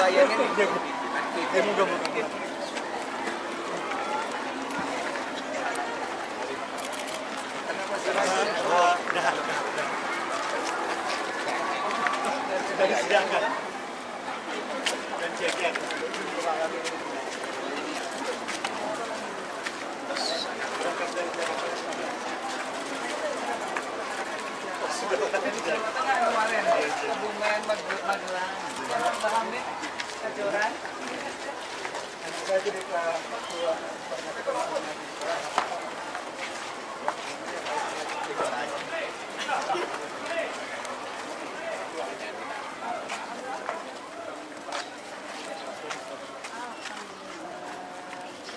saya ini sudah disediakan dan ceker. Tengah kemarin Kebumen Magelang Bahamid Kajoran Saya jadi ketua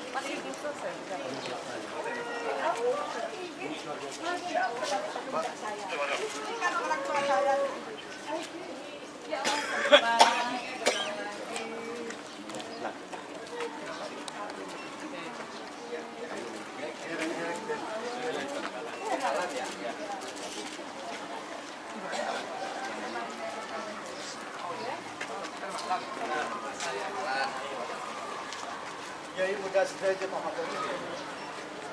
masih belum selesai. Kiai Muda Sederajat Muhammad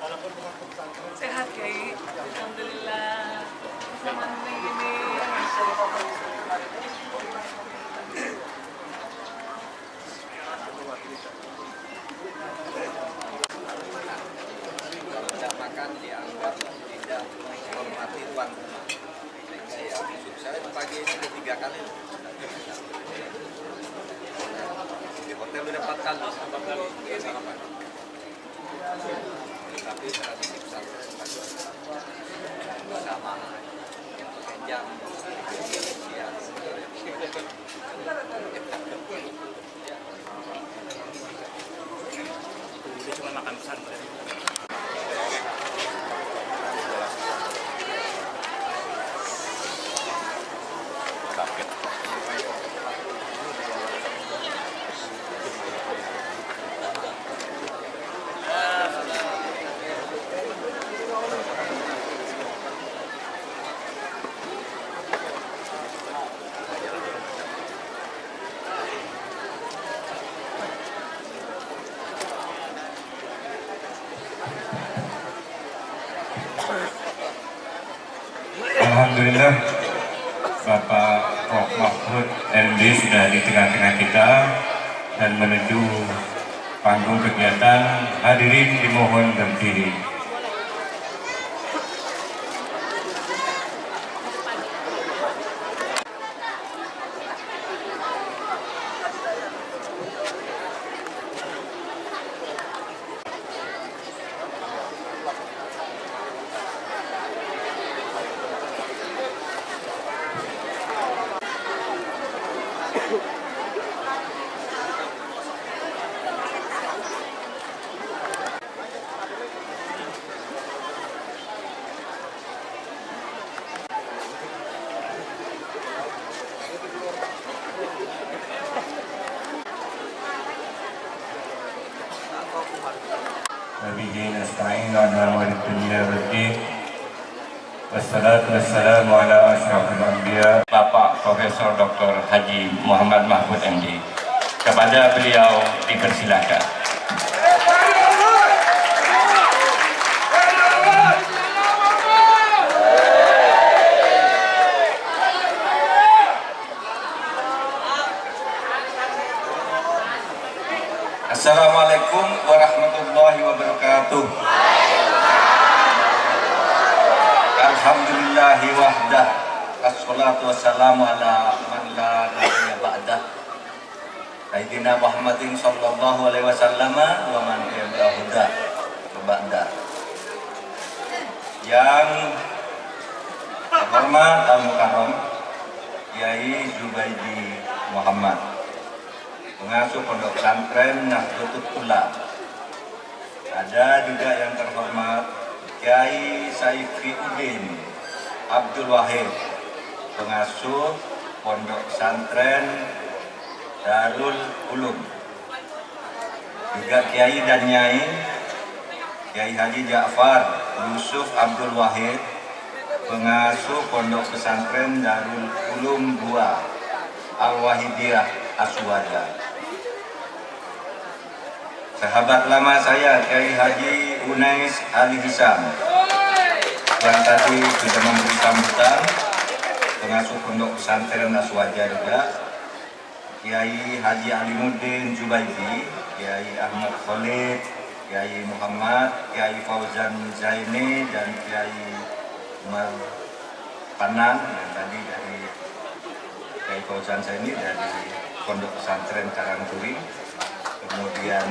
walaupun dengan pesantren Sehat Kiai, alhamdulillah. Zaman ini tidak makan dianggap tidak menghormati tuan rumah. Saya pagi ini udah 3 kali di hotel udah 4 kali sarapan. Tapi tradisi pesantren sama jam siang. itu cuma makan pesantren. Alhamdulillah Bapak Prof. Mahfud MD sudah di tengah-tengah kita dan menuju panggung kegiatan. Hadirin dimohon berdiri. Nabiyin asta'in ala dunia wad-din. Wassalatu wassalamu ala asyrafil anbiya. Bapak Profesor Dr. Haji Muhammad Mahfud MD. Kepada beliau dipersilakan. Assalamualaikum warahmatullahi wabarakatuh. Alhamdulillahi wahdah. Assalatu wassalamu ala man la nabiyya ba'dah. Sayyidina Muhammadin sallallahu alaihi wasallam wa man tabi'a huda wa ba'da. Yang terhormat Al-Mukarram Kiai Zubaidi Muhammad, pengasuh Pondok Pesantren Nahdlatul Ulama. Ada juga yang terhormat Kiai Saifiuddin Abdul Wahid, pengasuh Pondok Pesantren Darul Ulum. Juga Kiai dan Nyai Kiai Haji Ja'far Yusuf Abdul Wahid, pengasuh Pondok Pesantren Darul Ulum 2 Al-Wahidiyah Aswada. sahabat lama saya Kiai Haji Unais Ali Hisam yang tadi sudah memberi sambutan, pengasuh pondok pesantren Aswaja juga, Kiai Haji Alimuddin Jubaidi, Kiai Ahmad Khalid, Kiai Muhammad, Kiai Fauzan Zaini, dan Kiai Umar Panan yang tadi dari Kiai Fauzan Zaini dari pondok pesantren Karangturi, kemudian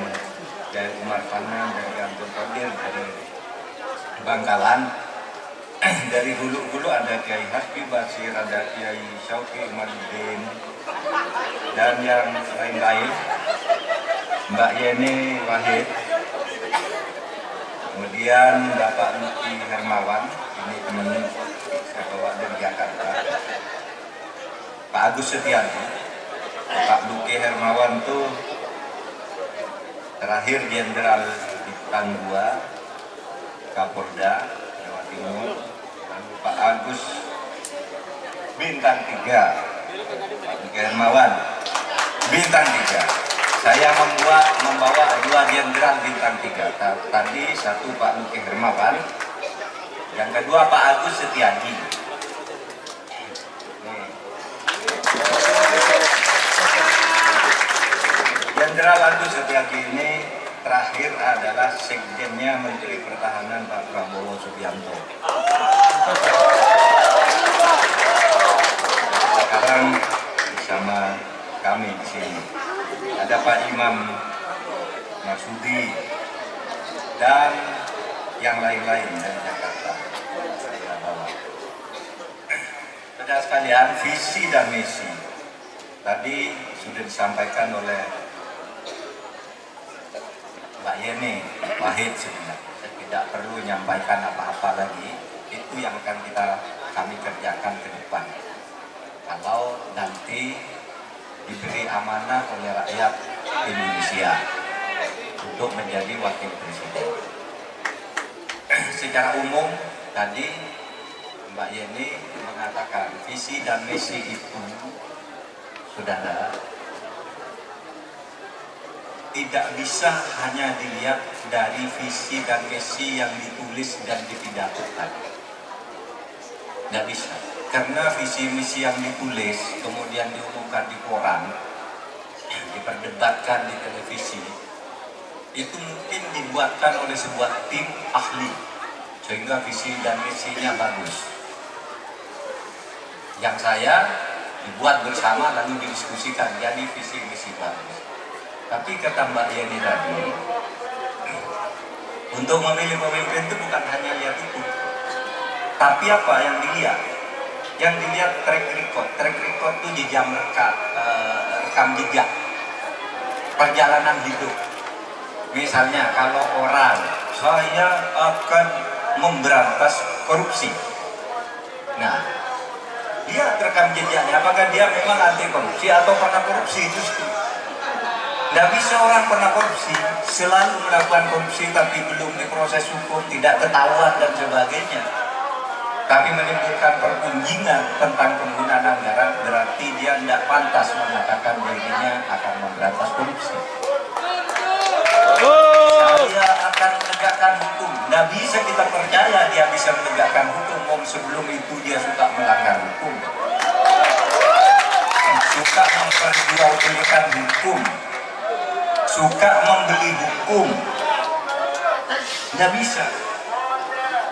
Kiai Umar Panan dan Kiai Abdul Qadir dari Bangkalan. Dari Hulu ada Kiai Hasbi Basir, ada Kiai Syauqi Umaruddin, dan yang lain-lain, Mbak Yeni Wahid, kemudian Bapak Luki Hermawan, ini teman saya bawa dari Jakarta, Pak Agus Setiadi. Pak Luki Hermawan itu terakhir Jenderal Bintang 2 Kapolda Jawa Timur, lalu Pak Agus Bintang 3, Pak Luki Hermawan Bintang 3. Saya membawa 2 Jenderal Bintang 3. Tadi satu Pak Luki Hermawan, yang kedua Pak Agus Setiadi. Jenderal Agus Setiadi ini terakhir adalah sekjennya Menteri Pertahanan Pak Prabowo Subianto. Sekarang bersama kami di sini ada Pak Imam Marsudi dan yang lain-lain dari Jakarta. Saya bawa. Saudara sekalian, visi dan misi tadi sudah disampaikan oleh Mbak Yeni Wahid sebenarnya. Saya tidak perlu menyampaikan apa-apa lagi. Itu yang akan kami kerjakan ke depan. Kalau nanti diberi amanah oleh rakyat Indonesia untuk menjadi wakil presiden. Secara umum tadi Mbak Yeni mengatakan visi dan misi itu, saudara, tidak bisa hanya dilihat dari visi dan misi yang ditulis dan dipidatokan. Tidak bisa, karena visi misi yang ditulis kemudian diumumkan di koran, diperdebatkan di televisi, itu mungkin dibuatkan oleh sebuah tim ahli sehingga visi dan misinya bagus. Yang saya dibuat bersama lalu didiskusikan jadi visi misi bagus. Tapi kata Mbak Yeni tadi, untuk memilih pemimpin itu bukan hanya lihat itu, tapi apa yang dilihat? Yang dilihat track record. Track record itu jejak rekam jejak perjalanan hidup. Misalnya kalau orang, saya akan memberantas korupsi. Nah, dia rekam jejaknya, apakah dia memang anti korupsi atau pernah korupsi justru? Tidak bisa orang pernah korupsi, selalu melakukan korupsi tapi belum diproses hukum, tidak ketahuan dan sebagainya. Tapi menimbulkan pergunjingan tentang penggunaan anggaran, berarti dia tidak pantas mengatakan dirinya akan memberantas korupsi. Saya akan menegakkan hukum. Tidak bisa kita percaya dia bisa menegakkan hukum, sebelum itu dia suka melanggar hukum, suka memperjualbelikan hukum, suka membeli hukum. Tidak bisa.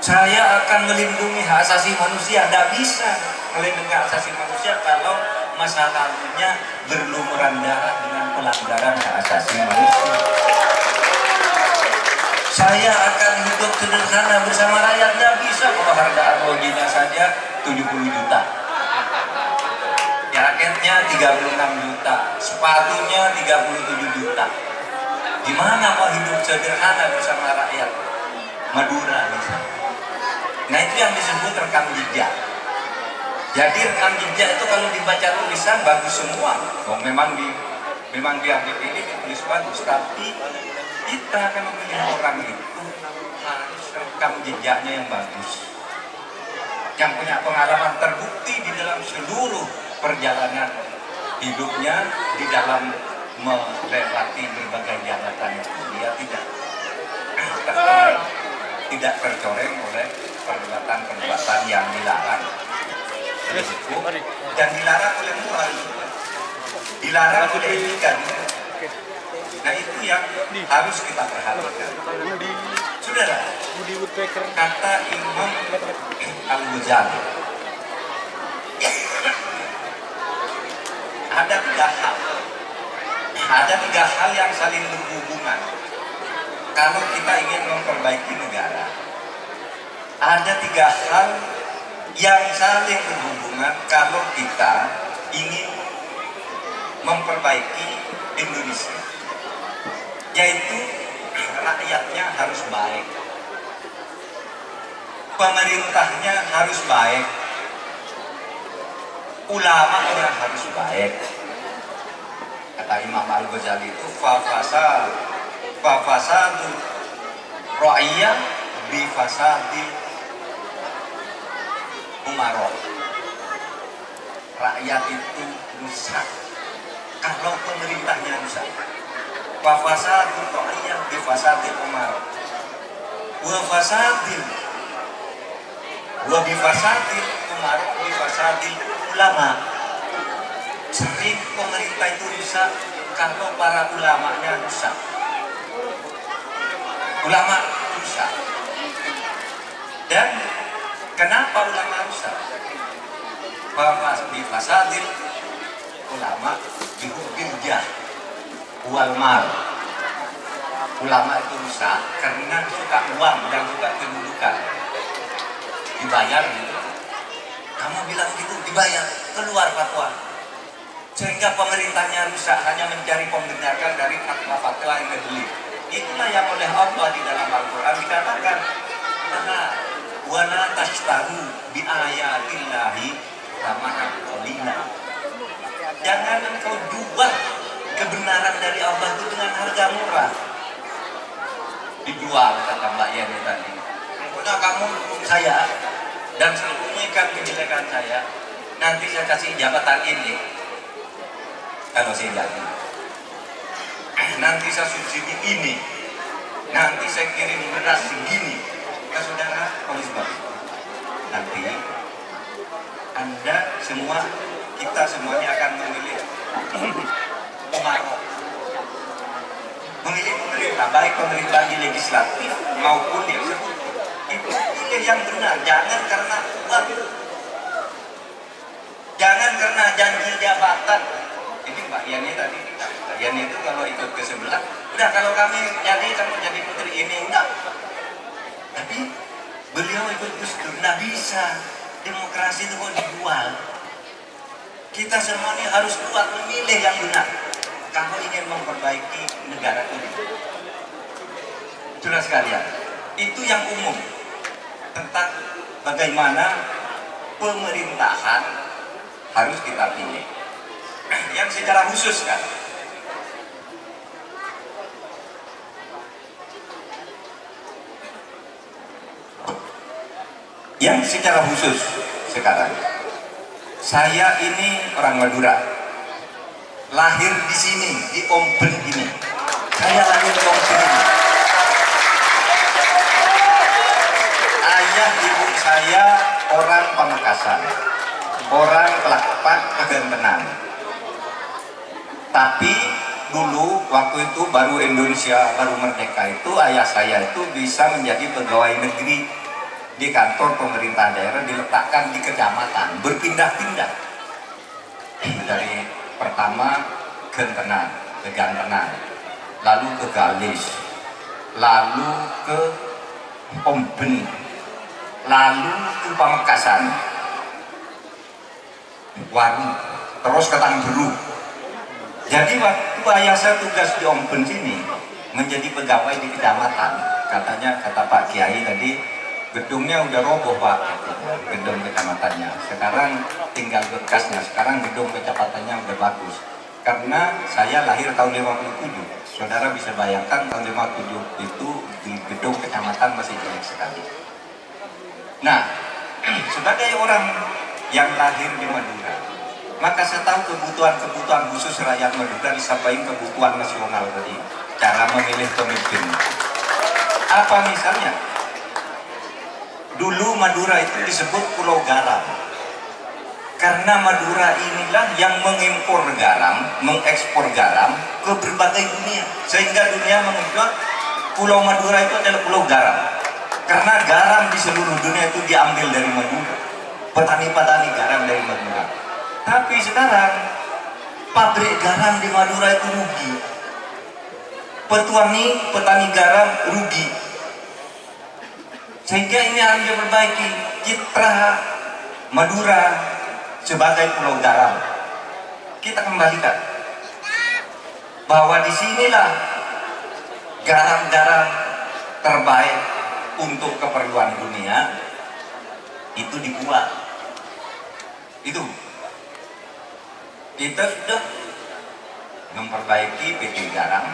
Saya akan melindungi hak asasi manusia. Tidak bisa melindungi hak asasi manusia kalau masa lalunya berlumuran darah dengan pelanggaran hak asasi manusia. Saya akan hidup sederhana bersama rakyat. Tidak bisa kalau harga arlojinya saja 70 juta. Jaketnya 36 juta, sepatunya 37 juta. Gimana mau hidup sederhana bersama rakyat Madura misalnya? Nah, itu yang disebut rekam jejak. Jadi rekam jejak itu kalau dibaca tulisan bagus semua. Oh, memang dia dipilih ditulis bagus, tapi kita akan memilih orang itu harus rekam jejaknya yang bagus, yang punya pengalaman terbukti di dalam seluruh perjalanan hidupnya, di dalam melewati berbagai jabatan itu dia tercoreng, tidak tercoreng oleh perbuatan-perbuatan yang dilarang oleh hukum dan dilarang oleh moral, dilarang oleh etika. Nah itu yang harus kita perhatikan. Saudara, kata Imam Al-Ghazali, ada tiga hal yang saling berhubungan kalau kita ingin memperbaiki negara. Ada tiga hal yang saling berhubungan kalau kita ingin memperbaiki Indonesia, yaitu rakyatnya harus baik, pemerintahnya harus baik, ulamanya harus baik. Kata Imam Al-Ghazali itu fafasadu ra'iyah bifasadi umaro. Rakyat itu rusak kalau pemerintahnya rusak. Fafasadu ra'iyah bifasadi umaro wa bifasadi umaro bifasadi ulama. Sering pemerintah itu rusak kalau para ulamanya rusak. Ulama rusak. Dan kenapa ulama rusak? Fasadil ulama dihubbil jah wal mal. Ulama itu rusak karena suka uang dan suka kedudukan. Dibayar gitu. Kamu bilang gitu dibayar, keluar fatwa. Sehingga pemerintahnya rusak, hanya mencari pembenaran dari fatwa-fatwa yang kedeli. Itulah yang oleh Allah di dalam Al-Quran dikatakan, wala tashtaru bi ayatillahi tsamanan qalila. Jangan engkau jual kebenaran dari Allah itu dengan harga murah. Dijual, kata Mbak Yani tadi. Pokoknya kamu dukung saya dan sembunyikan kejelekan saya, nanti saya kasih jabatan ini. Kalau saya jadi, nanti saya subsidi ini, nanti saya kirim beras segini ke saudara, oleh sebab itu nanti Anda semua, kita semuanya akan memilih memilih pemerintah, baik pemerintah di legislatif maupun di eksekutif. Itu pilih yang benar, jangan karena uang, jangan karena janji jabatan. Ini Pak Yani tadi, Pak Yani itu kalau ikut ke sebelah, udah kalau kami jadi kamu jadi putri ini, enggak. Tapi beliau ikut Gus Dur, nggak bisa. Demokrasi itu kok dijual. Kita semua ini harus kuat memilih yang benar kalau ingin memperbaiki negara ini. Saudara sekalian, itu yang umum tentang bagaimana pemerintahan harus kita pilih. Yang secara khusus kan, yang secara khusus sekarang, saya ini orang Madura, lahir di sini, di Omben ini. Saya lahir di Omben ini. Ayah ibu saya orang Pamekasan, orang Pelakpak Kegentenan. Tapi dulu waktu itu baru Indonesia baru merdeka itu, ayah saya itu bisa menjadi pegawai negeri di kantor pemerintah daerah, diletakkan di kecamatan, berpindah-pindah dari pertama Gentenan, ke Gantenan, lalu ke Galis, lalu ke Omben, lalu ke Pamekasan, Waru, terus ke Tanggeruk. Jadi waktu ayah saya tugas di Omben sini menjadi pegawai di kecamatan, katanya, kata Pak Kiai tadi, gedungnya udah roboh Pak, gedung kecamatannya. Sekarang tinggal bekasnya, sekarang gedung kecamatannya udah bagus. Karena saya lahir tahun 57, saudara bisa bayangkan tahun 57 itu di gedung kecamatan masih jelek sekali. Nah, sebagai orang yang lahir di Madura, Maka saya tahu kebutuhan khusus rakyat Madura disampaikan kebutuhan nasional tadi. Cara memilih pemimpin. Apa misalnya? Dulu Madura itu disebut Pulau Garam. Karena Madura inilah yang mengimpor garam, mengekspor garam ke berbagai dunia. Sehingga dunia menganggap Pulau Madura itu adalah Pulau Garam. Karena garam di seluruh dunia itu diambil dari Madura. Petani-petani garam dari Madura. Tapi sekarang pabrik garam di Madura itu rugi. Petani garam rugi. Sehingga ini harus diperbaiki citra Madura sebagai pulau garam. Kita kembalikan bahwa disinilah garam-garam terbaik untuk keperluan dunia itu dibuat. Itu kita sudah memperbaiki PT Garam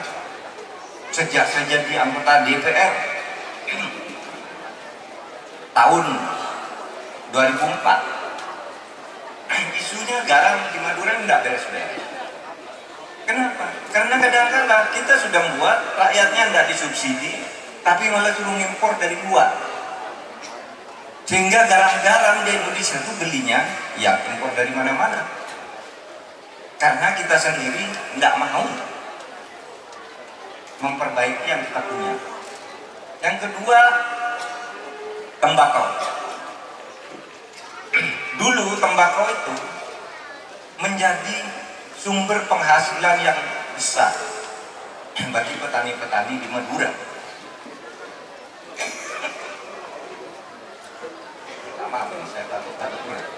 sejak di anggota DPR tahun 2004. Isunya garam di Madura enggak beres-beres. Kenapa? Karena kadang-kadang kita sudah membuat rakyatnya enggak disubsidi, tapi malah suruh impor dari luar. Sehingga garam-garam di Indonesia itu belinya ya impor dari mana-mana. Karena kita sendiri enggak mau memperbaiki yang kita punya. Yang kedua, tembakau. Dulu tembakau itu menjadi sumber penghasilan yang besar bagi petani-petani di Madura. Maaf, saya batuk-batuk.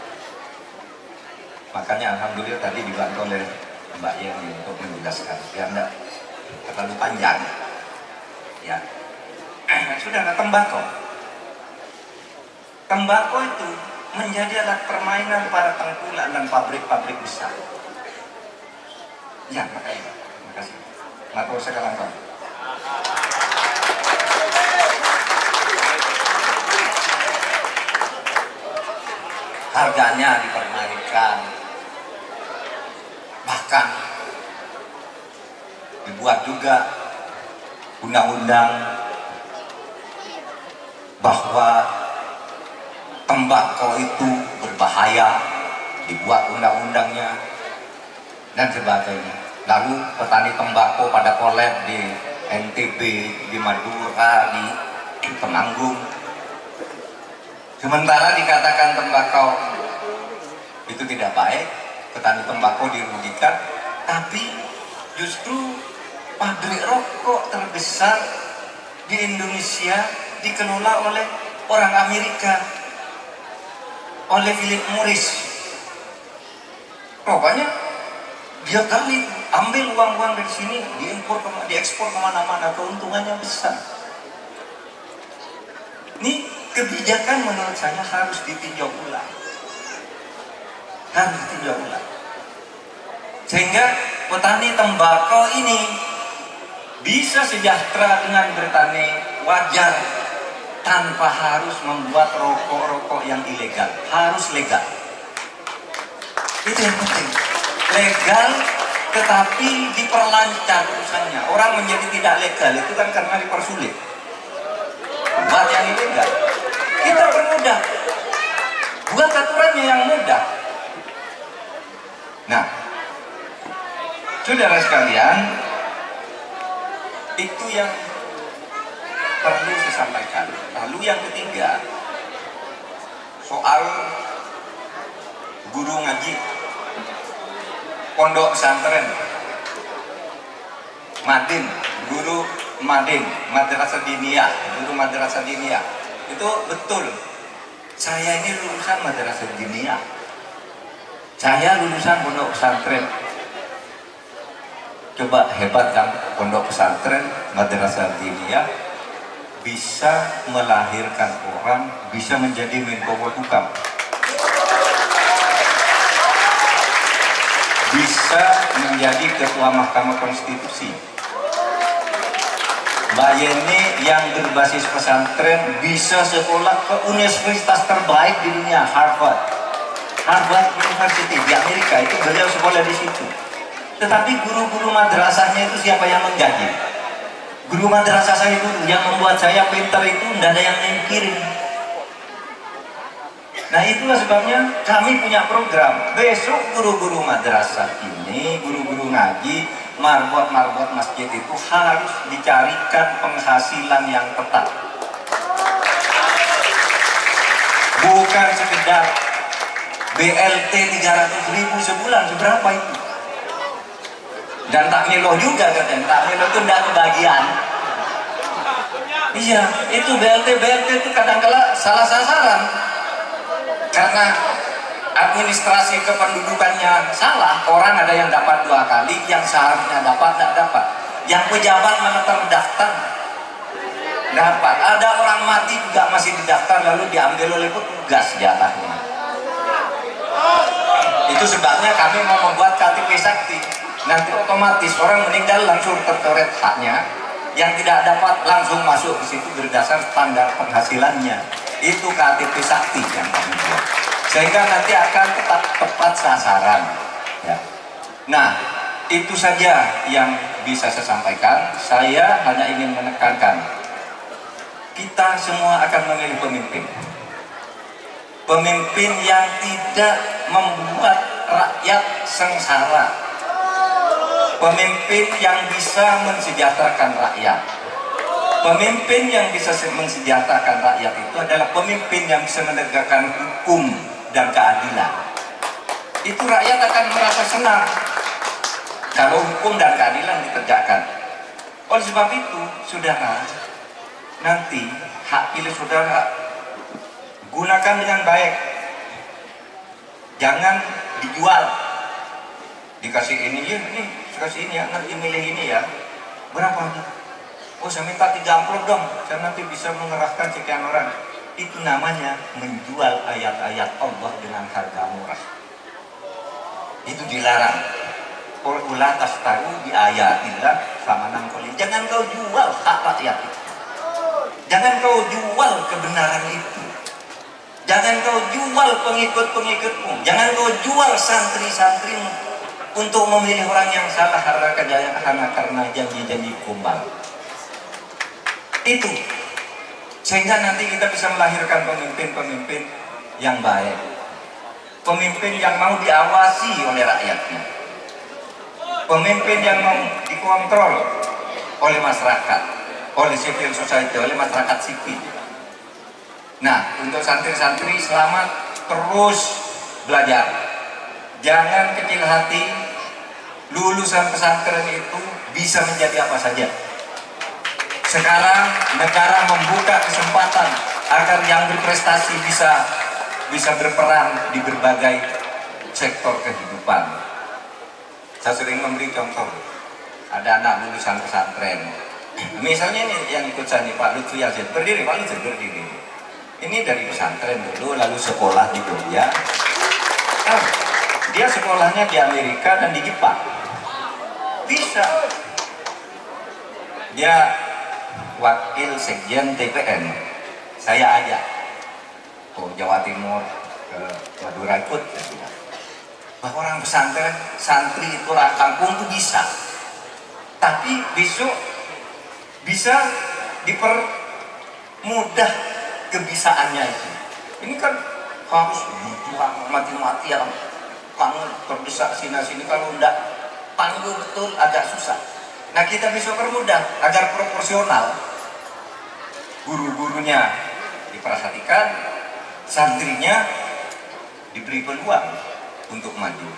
Makanya alhamdulillah tadi dibantu oleh Mbak Yeni untuk menjelaskan biar tidak terlalu panjang. Ya, sudah tembakau. Tembakau itu menjadi alat permainan para tengkulak dan pabrik-pabrik besar. Ya, makanya. Terima kasih. Matur sekarang Pak. Harganya dipermainkan. Bahkan dibuat juga undang-undang bahwa tembakau itu berbahaya, dibuat undang-undangnya dan sebagainya. Lalu petani tembakau pada kolab di NTB, di Madura, di Temanggung. Sementara dikatakan tembakau itu tidak baik, petani tembakau dirugikan, tapi justru pabrik rokok terbesar di Indonesia dikelola oleh orang Amerika, oleh Philip Morris. Pokoknya dia kali ambil uang-uang dari sini, diekspor kemana-mana, keuntungannya besar. Ini kebijakan menurut saya harus ditinjau ulang, sehingga petani tembakau ini bisa sejahtera dengan bertani wajar tanpa harus membuat rokok-rokok yang ilegal. Harus legal. Itu yang penting. Legal tetapi diperlancar urusannya. Orang menjadi tidak legal itu kan karena dipersulit. Buat yang ilegal. Kita permudah. Buat aturannya yang mudah. Nah, saudara sekalian, itu yang perlu saya sampaikan. Lalu yang ketiga, soal guru ngaji pondok pesantren Madin, guru Madin, madrasah diniyah, guru madrasah diniyah. Itu betul. Saya ini lulusan madrasah diniyah. Saya lulusan pondok pesantren. Coba hebat kan, pondok pesantren, madrasah diniyah bisa melahirkan orang, bisa menjadi Menko Polhukam, bisa menjadi Ketua Mahkamah Konstitusi. Mbak Yeni yang berbasis pesantren bisa sekolah ke universitas terbaik di dunia, Harvard. Harvard University di Amerika, itu beliau sekolah di situ. Tetapi guru-guru madrasahnya itu siapa yang menggaji? Guru madrasah saya dulu yang membuat saya pintar itu tidak ada yang mikirin. Nah itulah sebabnya kami punya program. Besok guru-guru madrasah ini, guru-guru ngaji, marbot-marbot masjid itu harus dicarikan penghasilan yang tetap. Bukan sekedar BLT 300.000 sebulan, seberapa itu? Dan tak melo juga katanya, tak melo itu tidak kebagian. Iya, itu BLT itu kadang-kala salah sasaran. Karena administrasi kependudukannya salah, orang ada yang dapat 2 kali, yang seharusnya dapat tidak dapat. Yang pejabat mana terdaftar dapat. Ada orang mati juga masih didaftar lalu diambil oleh petugas jatahnya. Itu sebabnya kami mau membuat KTP Sakti. Nanti otomatis orang meninggal langsung tercoret haknya, yang tidak dapat langsung masuk ke situ berdasar standar penghasilannya. Itu KTP Sakti yang kami buat, sehingga nanti akan tetap tepat sasaran ya. Nah itu saja yang bisa saya sampaikan. Saya hanya ingin menekankan, kita semua akan memilih pemimpin yang tidak membuat rakyat sengsara, pemimpin yang bisa mensejahterakan rakyat. Pemimpin yang bisa mensejahterakan rakyat itu adalah pemimpin yang bisa menegakkan hukum dan keadilan. Itu rakyat akan merasa senang kalau hukum dan keadilan ditegakkan. Oleh sebab itu, saudara, nanti hak pilih saudara gunakan dengan baik. Jangan dijual. Dikasih ini kasih ini ya, nanti milih ini ya. Berapa? Oh saya minta 3 amplop dong, saya nanti bisa mengerahkan sekian orang. Itu namanya menjual ayat-ayat Allah dengan harga murah. Itu dilarang. Ulah tastaru bi ayatillah sama nangkolin. Jangan kau jual hak rakyat itu. Jangan kau jual kebenaran itu. Jangan kau jual pengikut-pengikutmu. Jangan kau jual santri-santrimu untuk memilih orang yang salah karena janji-janji kumbang. Itu sehingga nanti kita bisa melahirkan pemimpin-pemimpin yang baik, pemimpin yang mau diawasi oleh rakyatnya, pemimpin yang mau dikontrol oleh masyarakat, oleh civil society, oleh masyarakat sipil. Nah, untuk santri-santri selamat terus belajar, jangan kecil hati. Lulusan pesantren itu bisa menjadi apa saja. Sekarang negara membuka kesempatan agar yang berprestasi bisa berperan di berbagai sektor kehidupan. Saya sering memberi contoh, ada anak lulusan pesantren, misalnya ini yang ikut saya nih, Pak Lutfi Yazid, berdiri Pak Lutfi, berdiri. Ini dari pesantren dulu, lalu sekolah di Korea. Dia sekolahnya di Amerika dan di Jepang. Bisa. Dia wakil sekjen TPN, saya ajak ke Jawa Timur, ke Madura ikut. Bahwa orang pesantren, santri itu orang kampung itu bisa, tapi besok bisa dipermudah kebisaannya itu. Ini kan harus berjuang mati-matian, kamu terdesak sini-sini, kalau enggak panggul betul agak susah. Nah kita bisa permudah agar proporsional, guru-gurunya diperhatikan, santrinya diberi peluang untuk maju.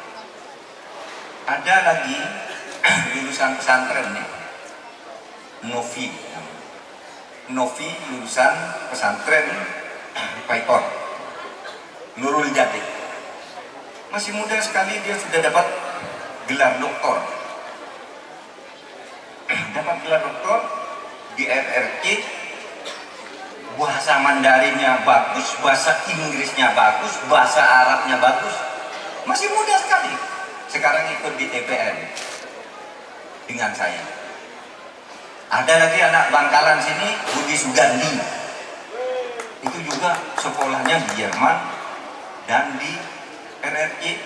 Ada lagi lulusan pesantren nih, Novi lulusan pesantren Paiton, Nurul Jati, masih muda sekali, dia sudah dapat gelar doktor. Dapat gelar doktor di RRQ, bahasa Mandarinnya bagus, bahasa Inggrisnya bagus, bahasa Arabnya bagus, masih muda sekali. Sekarang ikut di TPN dengan saya. Ada lagi anak Bangkalan sini, Budi Sugandi, itu juga sekolahnya di Jerman dan di RRI,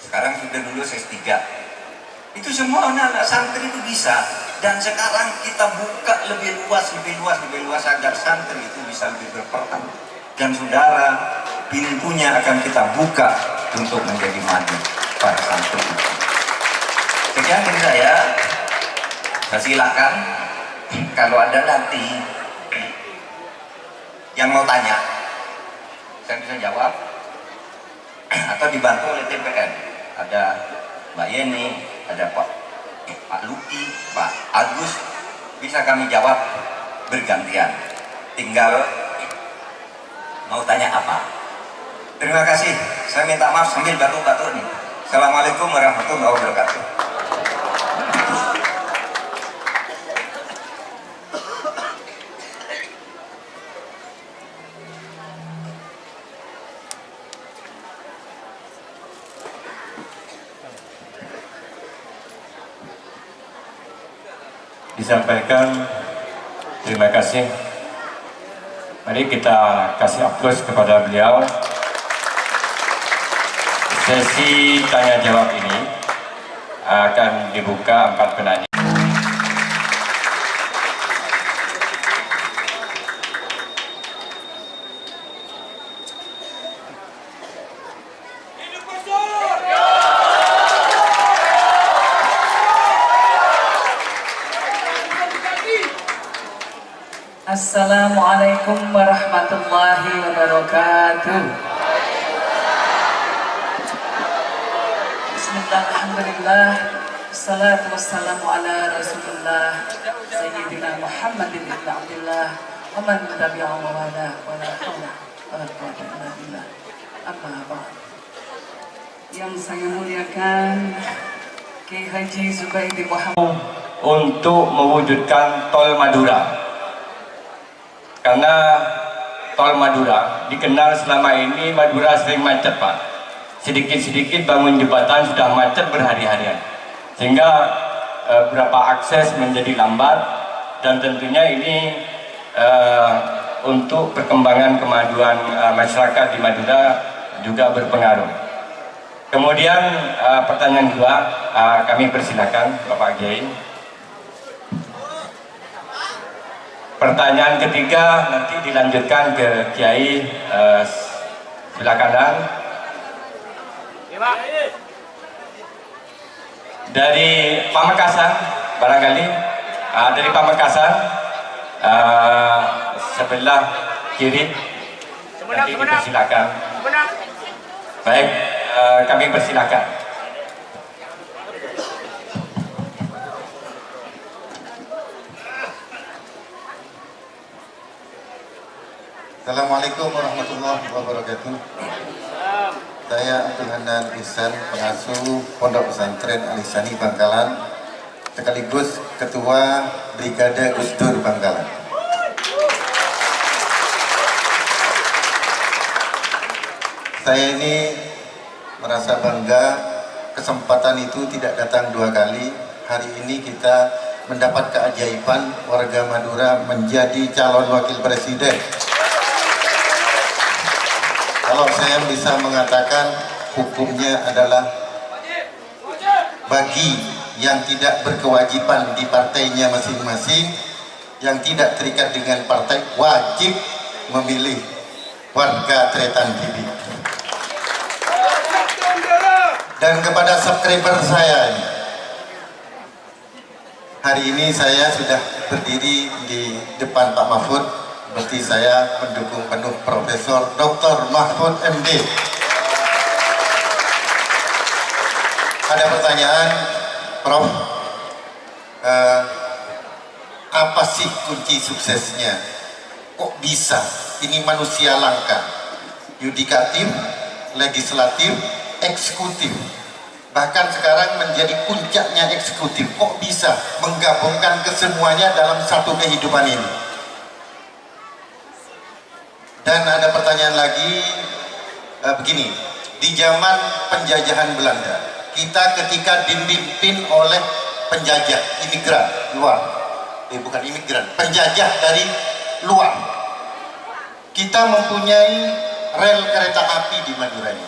sekarang sudah lulus S3. Itu semua anak-anak santri itu bisa. Dan sekarang kita buka lebih luas agar santri itu bisa lebih berperan. Dan saudara, pintunya akan kita buka untuk menjadi maju para santri. Sekian dari saya silakan kalau ada nanti yang mau tanya, saya bisa jawab atau dibantu oleh TPN. Ada Mbak Yeni, ada Pak Luki, Pak Agus, bisa kami jawab bergantian. Tinggal mau tanya apa. Terima kasih. Saya minta maaf sambil batuk-batuk nih. Assalamualaikum warahmatullahi wabarakatuh. Disampaikan terima kasih. Mari kita kasih aplaus kepada beliau. Sesi tanya jawab ini akan dibuka 4 penanya. Assalamualaikum warahmatullahi wabarakatuh. Bismillah, alhamdulillah, salatu wassalamu ala rasulullah Sayyidina Muhammadin ibn Abdullah wa man tabi'ahu wa wala wa la hawla wa la quwwata illa billah. Amma ba'd. Yang saya muliakan Kiai Haji Zubaidi Muhammad Untuk mewujudkan Tol Madura. Karena Tol Madura dikenal selama ini Madura sering macet, Pak. Sedikit-sedikit bangun jembatan sudah macet berhari-harian, sehingga beberapa akses menjadi lambat, dan tentunya ini untuk perkembangan kemajuan masyarakat di Madura juga berpengaruh. Kemudian pertanyaan kedua, kami persilakan Bapak Kiai. Pertanyaan ketiga nanti dilanjutkan ke Kiai sebelah kanan. Dari Pamekasan barangkali, dari Pamekasan sebelah kiri nanti dipersilakan. Baik, kami persilakan. Assalamualaikum warahmatullahi wabarakatuh. Saya Abdul Hanan Ihsan, pengasuh Pondok Pesantren Alisani Bangkalan, sekaligus Ketua Brigade Gus Dur Bangkalan. Saya ini merasa bangga, kesempatan itu tidak datang 2 kali. Hari ini kita mendapat keajaiban warga Madura menjadi calon wakil presiden. Kalau saya bisa mengatakan hukumnya adalah bagi yang tidak berkewajiban di partainya masing-masing, yang tidak terikat dengan partai, wajib memilih warga Tretan TV. Dan kepada subscriber saya ini, hari ini saya sudah berdiri di depan Pak Mahfud. Berarti saya mendukung penuh Profesor Dr. Mahfud MD. Ada pertanyaan, Prof, apa sih kunci suksesnya? Kok bisa? Ini manusia langka, yudikatif, legislatif, eksekutif. Bahkan sekarang menjadi puncaknya eksekutif. Kok bisa menggabungkan kesemuanya dalam satu kehidupan ini? Dan ada pertanyaan lagi, begini, di zaman penjajahan Belanda, kita ketika dipimpin oleh penjajah, imigran luar, bukan imigran, penjajah dari luar, kita mempunyai rel kereta api di Madura ini.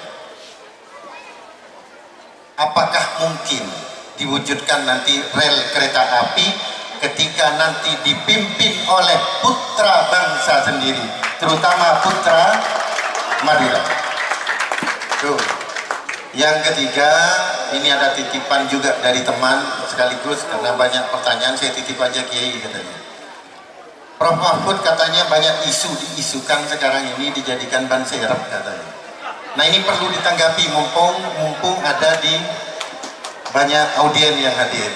Apakah mungkin diwujudkan nanti rel kereta api ketika nanti dipimpin oleh putra bangsa sendiri, terutama putra Madura? Tuh. Yang ketiga, ini ada titipan juga dari teman sekaligus, karena banyak pertanyaan saya titip aja Kiai katanya. Prof Mahfud katanya banyak isu diisukan sekarang ini dijadikan ban serep katanya. Nah ini perlu ditanggapi mumpung ada di banyak audien yang hadir.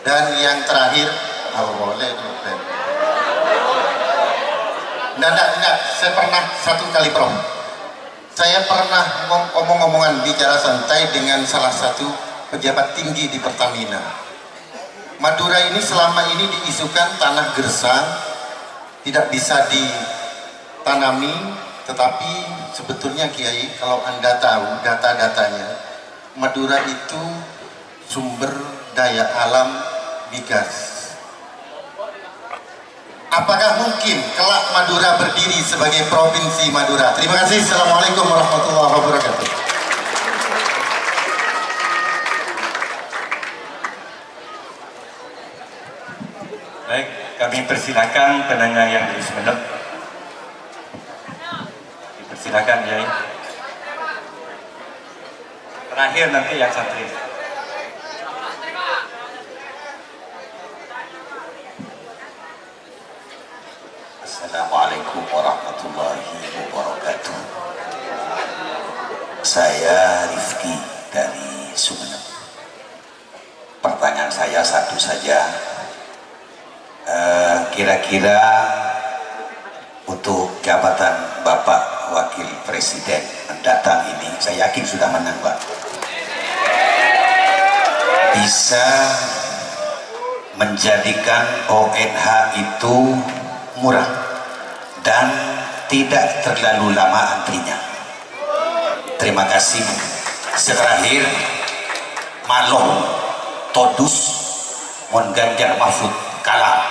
Dan yang terakhir, boleh. Enggak, saya pernah satu kali Prof. Saya pernah ngomong-ngomongan bicara santai dengan salah satu pejabat tinggi di Pertamina. Madura ini selama ini diisukan tanah gersang, tidak bisa ditanami, tetapi sebetulnya Kiai, kalau Anda tahu data-datanya, Madura itu sumber daya alam migas. Apakah mungkin kelak Madura berdiri sebagai Provinsi Madura? Terima kasih. Assalamualaikum warahmatullahi wabarakatuh. Baik, kami persilakan penanya yang di Sumeneb. Dipersilakan Yai. Terakhir nanti yang santri. Assalamualaikum warahmatullahi wabarakatuh. Saya Rifki dari Sumeneb. Pertanyaan saya satu saja. Kira-kira untuk jabatan Bapak Wakil Presiden mendatang ini, saya yakin sudah menang Pak, bisa menjadikan ONH itu murah dan tidak terlalu lama antrinya. Terima kasih. Terakhir, Malong Todus Mon Ganjar Mahfud kalah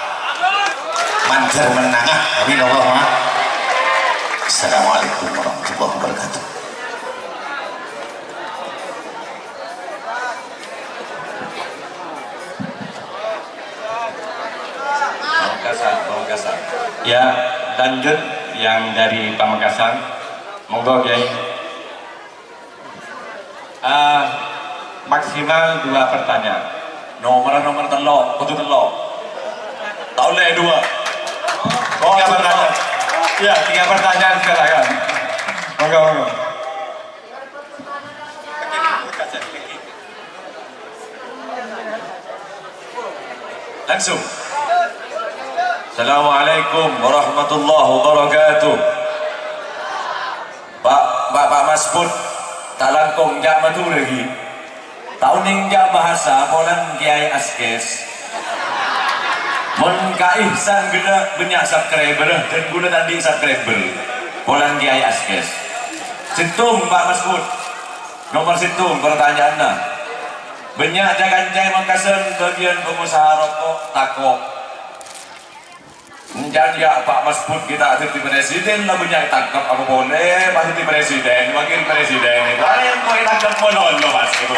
manjar menangah. Amin Allahumma. Assalamualaikum warahmatullahi wabarakatuh. Pamekasan. Ya, lanjut yang dari Pamekasan. Monggo Kiai. Maksimal 2 pertanyaan. Nomor telok, kudu telok. Tahu le 2. 3 pertanyaan. Ya, 3 pertanyaan silakan. Monggo. Langsung. Assalamualaikum warahmatullahi wabarakatuh. Pak Masbud tak langkong jak matu lagi. Tahun ninja bahasa Polan Kiai Askes. Mon ka ihsan gede banyak subscriber dan guna tadi subscriber. Polan Kiai Askes. Situm Pak Masbud. Nomor situm pertanyaannya. Banyak jagan-jagan Makassar bagian pengusaha rokok takok. Jadi ya Pak Masbud kita jadi presiden lah banyak tangkap apa boleh pas jadi presiden wakil presiden itu ada yang mau tangkap monon loh mas itu.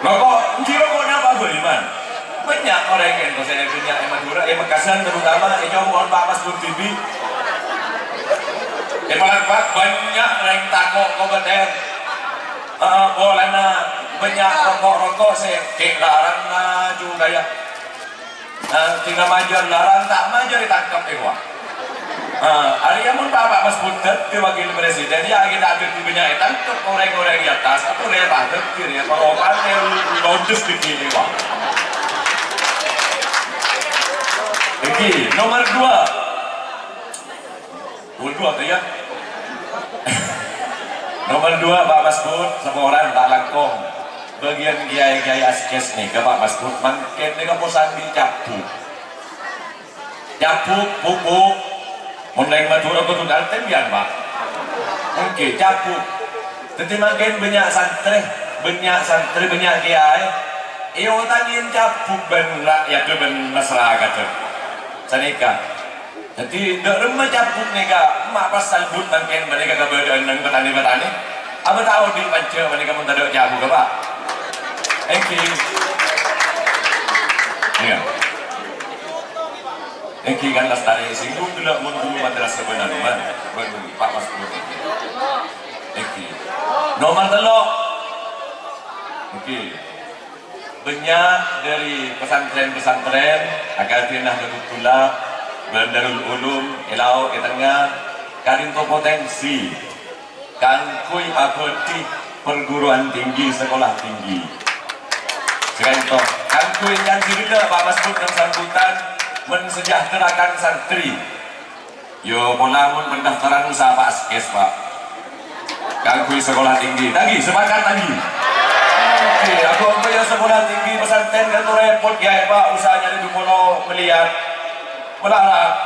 Rokok, rokoknya apa beriman? Banyak orang yang saya punya Madura, Makassar terutama coba Pak Masbud TV. Pak banyak orang takok kompeten. Boleh banyak rokok saya larang juga ya. Tinggal majar larang tak majar ditangkap wah. Hari yang pun Pak Masbud ke wakil presiden ya kita ada di banyak tangkap orang-orang di atas atau lewat kiri ya parokan yang modus di sini wah. Oke, nomor 2 tuh ya. Nomor 2 Pak Masbud sama orang tak langkong bagian Kiai Askes nih ke Pak Masbud makin nih kepusan di capuk pupuk mulai Madura ke Tundal tembian Pak oke capuk jadi makin banyak santri banyak Kiai iyo tanyain capuk ben rakyat ben masyarakat sanika. Jadi dak remeh cabut nega mak pas salbut mangken mereka ka badan nang petani-petani. Apa tahu di panca mereka mun tadak cabut Pak. Eki. Ya. Eki kan lestari singgung gelak mun dulu madrasah benar mah. Pak Mas Eki. Eki. Nomor telok. Oke. Banyak dari pesantren-pesantren Akademi Nahdlatul Tulab, Darul Ulum, Elau, Etengah, karinto potensi, kangkui abadi perguruan tinggi, sekolah tinggi. Sekarang itu, kangkui janji juga Pak Mas Bud dan sambutan mensejahterakan santri. Yo, polamun pendaftaran usaha Pak Askes Pak. Kangkui sekolah tinggi, lagi sepakat lagi. Oke, aku yang sekolah tinggi pesantren kan tuh repot ya Pak, usahanya di Dumono melihat melarang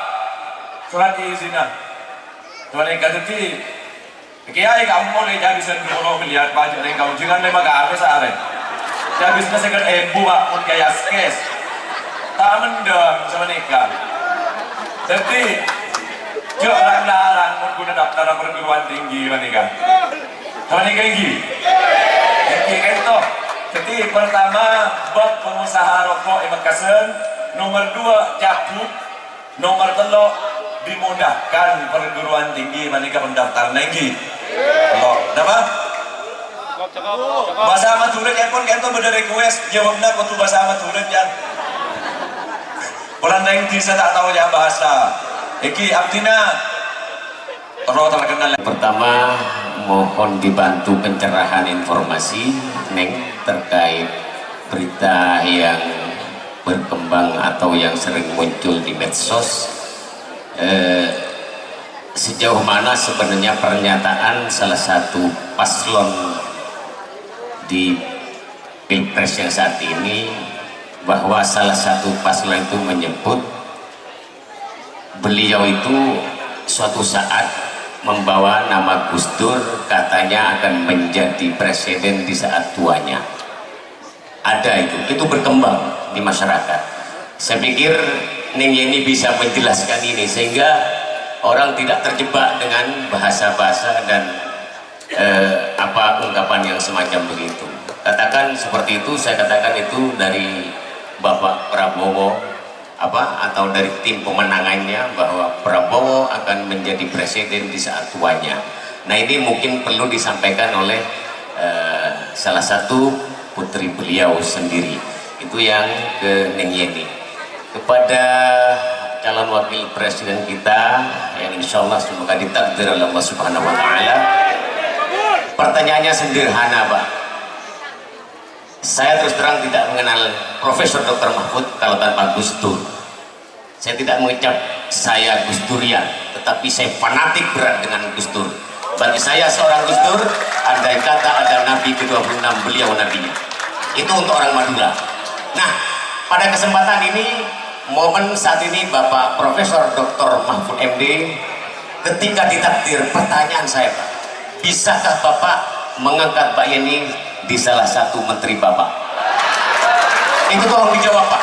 surat izinah. Tuan yang kata ti, kiai kamu boleh jadi Dumono melihat pajak yang kamu jangan memang gak ada sehari. Jadi bisa sekat ibu Pak pun kayak skes, tak mendem sama nikah. Jadi jangan larang pun guna daftar perguruan tinggi menikah. Sama nikah lagi. Itu. Jadi pertama bab pengusaha rokok Emekasen, nomor 2 cabut, nomor 3 dimudahkan perguruan tinggi menika pendaftaran lagi. Kalau apa? Bahasa Madura yang pun kento beda request jawabnya waktu bahasa Madura yang orang lain bisa tak tahu ya bahasa. Iki abdina terlalu terkenal. Pertama mohon dibantu pencerahan informasi Neng terkait berita yang berkembang atau yang sering muncul di medsos. Sejauh mana sebenarnya pernyataan salah satu paslon di Pilpres yang saat ini, bahwa salah satu paslon itu menyebut beliau itu suatu saat membawa nama Gus Dur, katanya akan menjadi presiden di saat tuanya. Ada itu berkembang di masyarakat. Saya pikir Neng Yeni bisa menjelaskan ini sehingga orang tidak terjebak dengan bahasa-bahasa dan ungkapan yang semacam begitu. Katakan seperti itu, saya katakan itu dari Bapak Prabowo atau dari tim pemenangannya, bahwa Prabowo akan menjadi presiden di saat tuanya. Nah ini mungkin perlu disampaikan oleh salah satu putri beliau sendiri. Itu yang ke Neng Yeni. Kepada calon wakil presiden kita yang insya Allah semoga ditakdir oleh Allah Subhanahu Wa Taala. Pertanyaannya sederhana Pak. Saya terus terang tidak mengenal Profesor Dr. Mahfud kalau tanpa Gus Dur. Saya tidak mengecap saya Gus Durian, tetapi saya fanatik berat dengan Gus Dur. Bagi saya seorang Gus Dur, andai kata ada Nabi ke-26, beliau nabinya. Itu untuk orang Madura. Nah, pada kesempatan ini, momen saat ini Bapak Profesor Dr. Mahfud MD, ketika ditakdir, pertanyaan saya Pak, bisakah Bapak mengangkat Pak Yeni di salah satu menteri Bapak? Itu tolong dijawab Pak.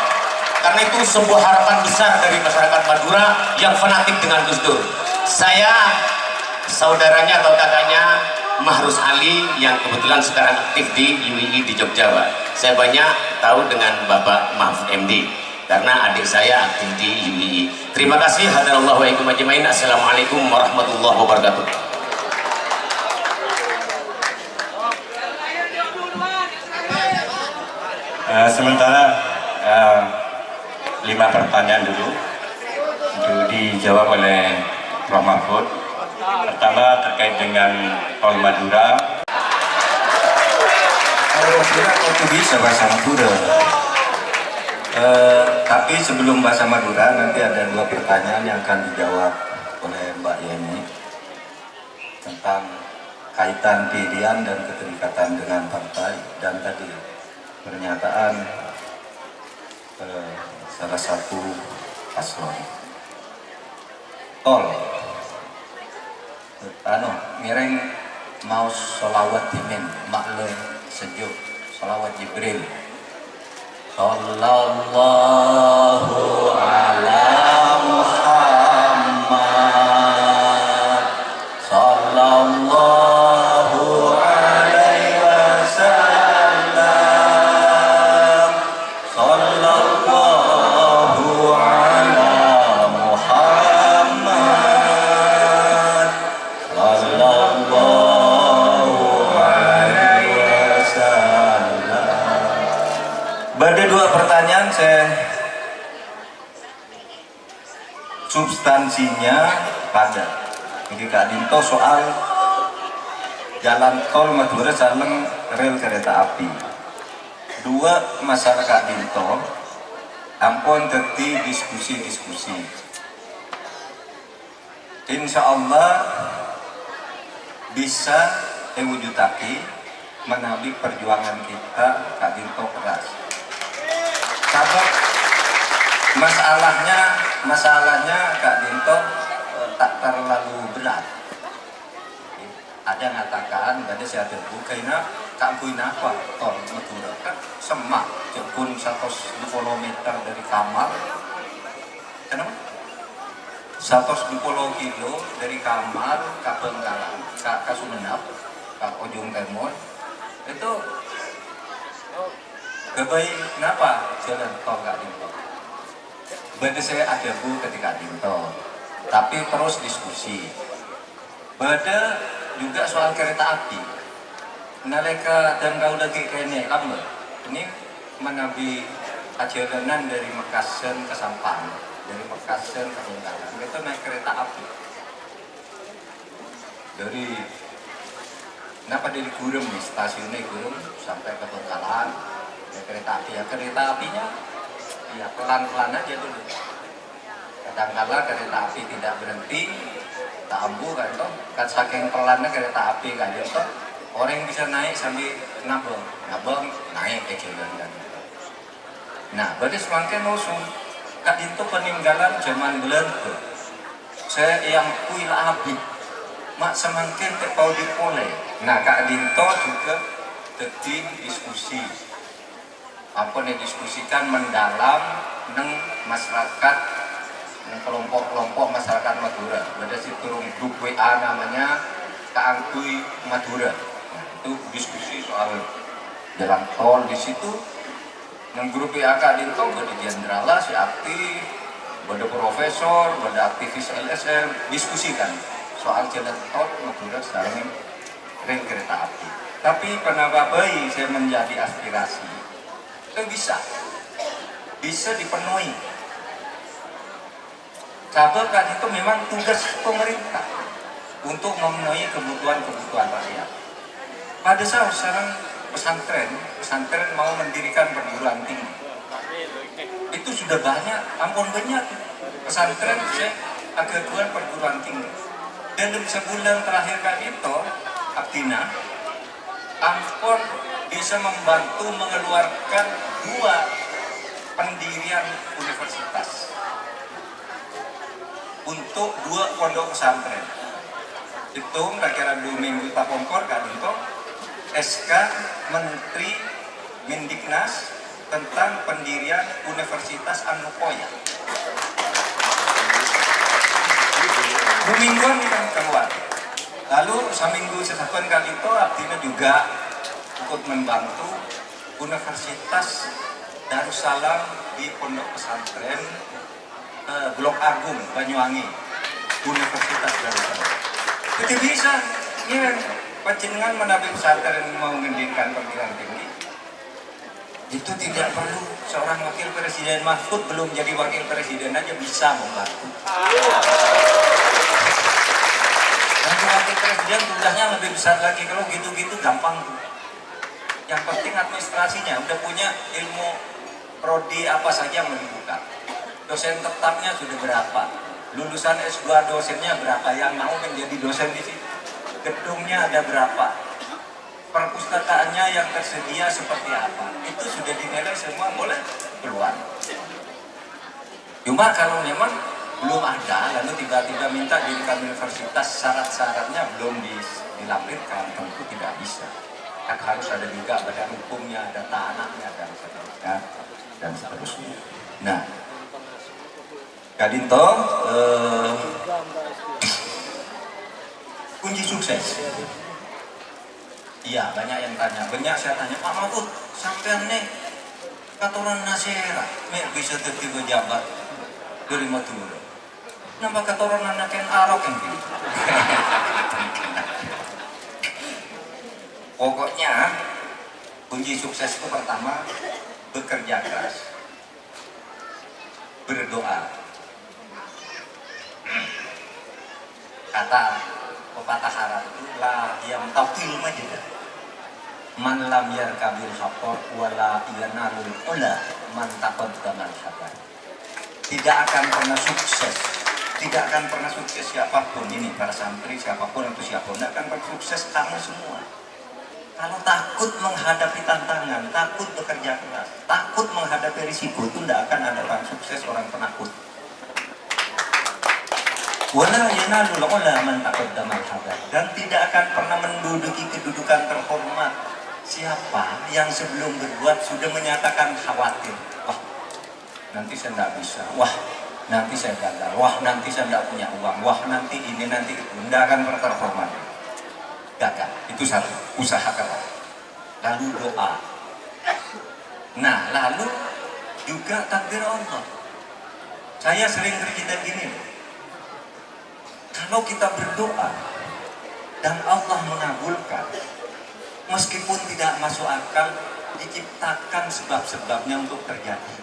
Karena itu sebuah harapan besar dari masyarakat Madura yang fanatik dengan Gus Dur. Saya saudaranya atau kakaknya Mahrus Ali yang kebetulan sekarang aktif di UII di Jogja Pak. Saya banyak tahu dengan Bapak Mahfud MD karena adik saya aktif di UII. Terima kasih. Hadarallahu wa ikum ajmain. Assalamualaikum warahmatullahi wabarakatuh. Sementara 5 pertanyaan dulu untuk dijawab oleh Prof. Mahfud. Pertama terkait dengan Pol Madura. Itu bisa bahasa Madura. Tapi sebelum bahasa Madura nanti ada 2 pertanyaan yang akan dijawab oleh Mbak Yeni tentang kaitan pilihan dan keterikatan dengan partai, dan tadi pernyataan salah satu paslon. Tol mireng mau sholawat dimen maklum sejuk sholawat Jibril sallallahu ala substansinya padat. Jadi Kak Dinto soal jalan tol Madura Saleng rel kereta api. Dua masalah Kak Dinto, ampun terti diskusi-diskusi. Insya Allah bisa diwujudake menabi perjuangan kita Kak Dinto keras. Sebab masalahnya Kak Dinto tak terlalu berat. Ada ngatakan, ada saya tebu karena Kak Kuina apa tol Madura kan semak jepun 100 km dari kamar. Kenapa? 120 kilo dari kamar ke Bengkalan, ke Sumenep, ke Ujung Timur itu kebaik. Kenapa jalan tol Kak Dinto? Berarti saya ada bu ketika Dinto, tapi terus diskusi. Bada juga soal kereta api. Nalika dan kau lagi kayaknya lama. Ini menabi perjalanan dari Makassar ke Sampang, dari Makassar ke Bengkalan. Itu naik kereta api. Dari kenapa dari Gurem nih, stasiunnya Gurem sampai ke Bengkalan, naik kereta api. Ya kereta apinya ya pelan-pelan aja dulu. Kadang-kala kereta api tidak berhenti, tak ambu kan toh, kan saking pelannya kereta api kan toh, orang bisa naik sambil nabung naik ke jalan. Nah, berarti semakin usung Kak Dinto peninggalan zaman Belanda. Saya yang kuila abik, mak semakin tekau dipoleh. Nah, Kak Dinto juga terjadi diskusi. Apa yang didiskusikan mendalam neng masyarakat, kelompok-kelompok masyarakat Madura. Ada situ grup WA namanya Kaangkui Madura. Nah, itu diskusi soal jalan tol di situ. Neng grup WA Kak Dinto ada jenderal si aktif, ada profesor, ada aktivis LSM diskusikan soal jalan tol Madura sekarang rel kereta api. Tapi kenapa bayi saya menjadi aspirasi? Itu bisa dipenuhi. Sabab kan itu memang tugas pemerintah untuk memenuhi kebutuhan rakyat. Pada saat sekarang pesantren mau mendirikan perguruan tinggi, itu sudah banyak pesantren saya agak perguruan tinggi. Dalam sebulan terakhir kan itu Abdina Ampon bisa membantu mengeluarkan 2 pendirian universitas untuk 2 pondok pesantren. Itu kira-kira 2 minggu tak pongkor Kak Dinto SK Menteri Mendiknas tentang pendirian Universitas Anukoya. 2 mingguan ini kan keluar. Lalu seminggu sesapan Kak Dinto artinya juga ikut membantu Universitas Darussalam di Pondok Pesantren Blok Agung Banyuwangi, Universitas Darussalam. Itu bisa, ini kan panjenengan menabi pesantren mau mendirikan perguruan tinggi. Itu tidak perlu seorang wakil presiden. Mahfud belum jadi wakil presiden aja bisa membantu. Dan wakil presiden tugasnya lebih besar lagi. Kalau gitu-gitu gampang tuh. Yang penting administrasinya udah punya ilmu prodi apa saja yang mau dibuka. Dosen tetapnya sudah berapa? Lulusan S2 dosennya berapa yang mau menjadi dosen di sini? Gedungnya ada berapa? Perpustakaannya yang tersedia seperti apa? Itu sudah dinilai semua boleh keluar. Cuma kalau memang belum ada, lalu tiba-tiba minta dirikan universitas, syarat-syaratnya belum dilampirkan, tentu tidak bisa. Harus ada juga badan hukumnya, ada tanahnya, dan seterusnya. Nah, Kak Dinto, kunci sukses. Iya, banyak yang tanya. Banyak saya tanya, Pak Mahfud, sampean nih katoran nasera, bisa jadi pejabat dari Madura. Nampak katoran anak yang arok yang gitu. Pokoknya kunci sukses itu pertama bekerja keras, berdoa. kata pepatah Arab itu la yang taqil majda man lam yarkabil haqor wala yanalul ula man taqaddamal habar. Tidak akan pernah sukses, tidak akan pernah sukses siapapun ini, para santri siapapun atau siapapun tidak akan pernah sukses kamu semua kalau takut menghadapi tantangan, takut bekerja keras, takut menghadapi risiko. Itu tidak akan ada orang sukses, orang penakut. Wala yanalul ula man taqaddamal habar. Dan tidak akan pernah menduduki kedudukan terhormat siapa yang sebelum berbuat sudah menyatakan khawatir. Wah, nanti saya tidak bisa. Wah, nanti saya gagal. Wah, nanti saya tidak punya uang. Wah, nanti ini, nanti itu. Tidak akan pernah terhormat. Gagal. Itu satu. Usahakan. Lalu doa. Nah, lalu juga takdir Allah. Saya sering bercerita gini. Kalau kita berdoa dan Allah mengabulkan, meskipun tidak masuk akal, diciptakan sebab-sebabnya untuk terjadi.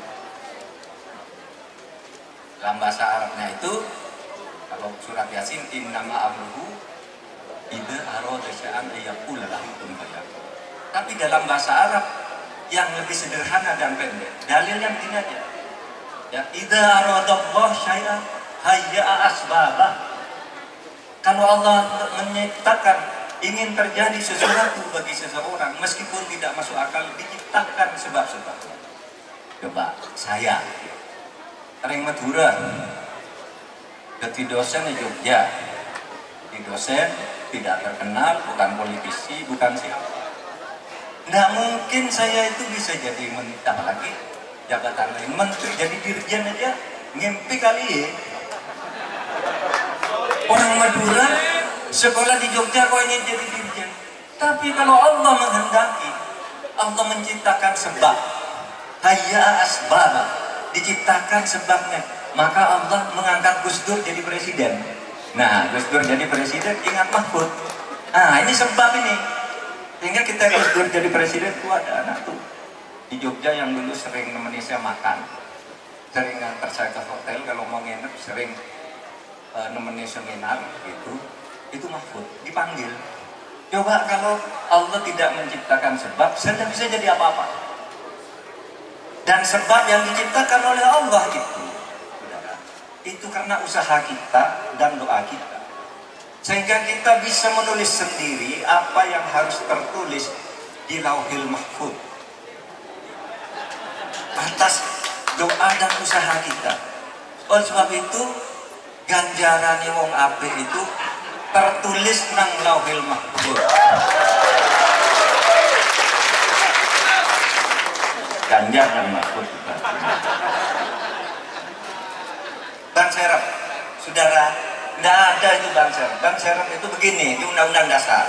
Dalam bahasa Arabnya itu, kalau surat Yasin, innama amruhu idza arada syai'an ayyaqula lahu kun fayakun. Tapi dalam bahasa Arab yang lebih sederhana dan pendek, dalil yang gini aja. Ya, idza aradallahu syai'an hayya'a asbabah. Kalau Allah menciptakan ingin terjadi sesuatu bagi seseorang, meskipun tidak masuk akal, diciptakan sebab-sebabnya. Coba saya Ring Madura, jadi dosen di Jogja, di dosen tidak terkenal, bukan politisi, bukan siapa. Nggak mungkin saya itu bisa jadi mentah lagi jabatan lain, menteri, jadi dirjen aja ngimpi kali ya. Orang Madura sekolah di Jogja kok ingin jadi dirjen. Tapi kalau Allah menghendaki, Allah menciptakan sebab. Hayya asbab, diciptakan sebabnya. Maka Allah mengangkat Gus Dur jadi presiden. Nah, Gus Dur jadi presiden, ingat Mahfud. Nah, ini sebab ini. Sehingga kita Gus Dur jadi presiden, itu ada anak tuh di Jogja yang dulu sering nemenin saya makan, sering ngantar saya ke hotel kalau mau nginep, sering nemenin seminar gitu. Itu Mahfud dipanggil. Coba kalau Allah tidak menciptakan sebab, saya tidak bisa jadi apa-apa. Dan sebab yang diciptakan oleh Allah itu karena usaha kita dan doa kita. Sehingga kita bisa menulis sendiri apa yang harus tertulis di Lauhil Mahfuz atas doa dan usaha kita. Oleh sebab itu ganjaran wong apik itu tertulis nang Lauhil Mahfuz. Ganjar dan Mahfuz juga. Ban serep, saudara, tidak ada itu ban serep. Ban serep itu begini, di Undang-Undang Dasar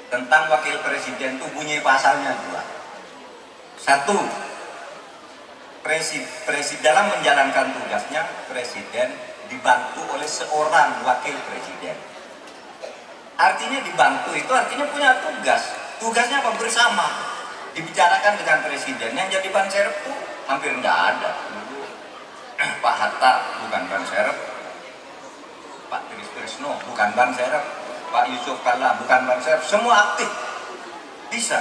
tentang Wakil Presiden itu bunyi pasalnya 2. 1, presiden dalam menjalankan tugasnya, Presiden dibantu oleh seorang Wakil Presiden. Artinya dibantu itu artinya punya tugas. Tugasnya apa? Bersama. Dibicarakan dengan Presiden. Yang jadi ban serep itu hampir tidak ada. Pak Hatta bukan ban serep, Pak Trisno bukan ban serep, Pak Yusuf Kalla bukan ban serep, semua aktif bisa.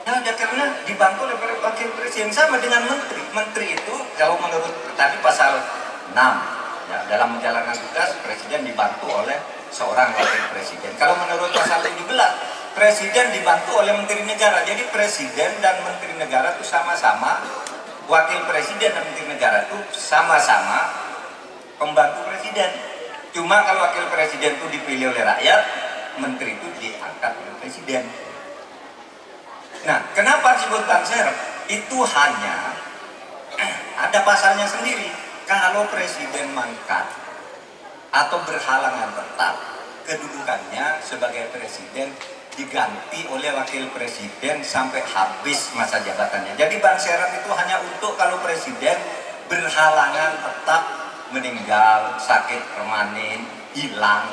Ya, karena dibantu oleh Wakil Presiden. Sama dengan Menteri. Menteri itu kalau menurut tadi pasal 6 ya, dalam menjalankan tugas Presiden dibantu oleh seorang Wakil Presiden. Kalau menurut pasal 17 Presiden dibantu oleh Menteri Negara. Jadi Presiden dan Menteri Negara itu sama-sama, Wakil Presiden dan Menteri Negara itu sama-sama pembantu Presiden. Cuma kalau Wakil Presiden itu dipilih oleh rakyat, Menteri itu diangkat oleh Presiden. Nah, kenapa disebut ban serep? Itu hanya ada pasalnya sendiri. Kalau Presiden mangkat atau berhalangan tetap, kedudukannya sebagai Presiden diganti oleh Wakil Presiden sampai habis masa jabatannya. Jadi ban serep itu hanya untuk kalau Presiden berhalangan tetap, meninggal, sakit permanen, hilang,